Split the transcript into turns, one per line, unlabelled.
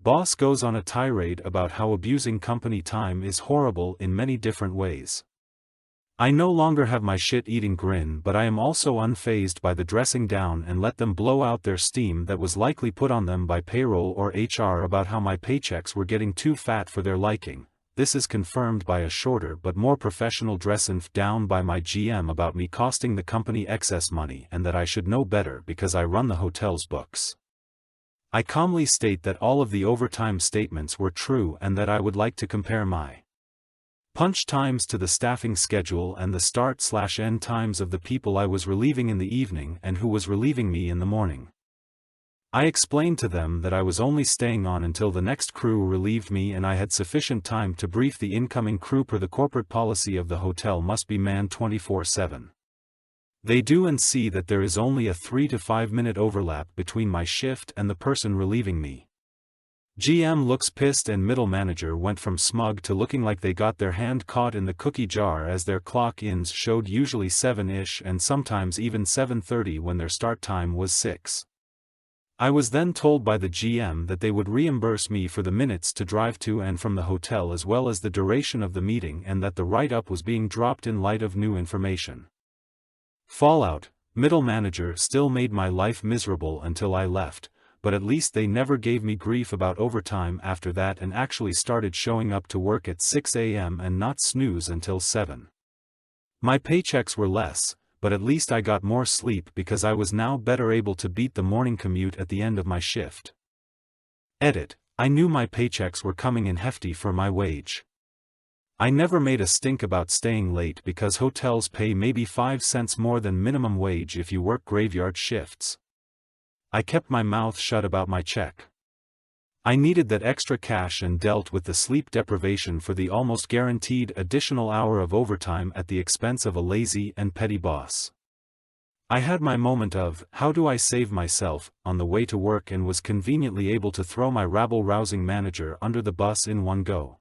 Boss goes on a tirade about how abusing company time is horrible in many different ways. I no longer have my shit-eating grin, but I am also unfazed by the dressing down and let them blow out their steam that was likely put on them by payroll or HR about how my paychecks were getting too fat for their liking. This is confirmed by a shorter but more professional dress-inf down by my GM about me costing the company excess money and that I should know better because I run the hotel's books. I calmly state that all of the overtime statements were true and that I would like to compare my punch times to the staffing schedule and the start/end times of the people I was relieving in the evening and who was relieving me in the morning. I explained to them that I was only staying on until the next crew relieved me and I had sufficient time to brief the incoming crew per the corporate policy of the hotel must be manned 24/7. They do and see that there is only a 3 to 5 minute overlap between my shift and the person relieving me. GM looks pissed and middle manager went from smug to looking like they got their hand caught in the cookie jar as their clock-ins showed usually 7-ish and sometimes even 7:30 when their start time was 6. I was then told by the GM that they would reimburse me for the minutes to drive to and from the hotel as well as the duration of the meeting and that the write-up was being dropped in light of new information. Fallout: middle manager still made my life miserable until I left, but at least they never gave me grief about overtime after that and actually started showing up to work at 6 a.m. and not snooze until 7. My paychecks were less, but at least I got more sleep because I was now better able to beat the morning commute at the end of my shift. Edit: I knew my paychecks were coming in hefty for my wage. I never made a stink about staying late because hotels pay maybe 5 cents more than minimum wage if you work graveyard shifts. I kept my mouth shut about my check. I needed that extra cash and dealt with the sleep deprivation for the almost guaranteed additional hour of overtime at the expense of a lazy and petty boss. I had my moment of, how do I save myself, on the way to work and was conveniently able to throw my rabble-rousing manager under the bus in one go.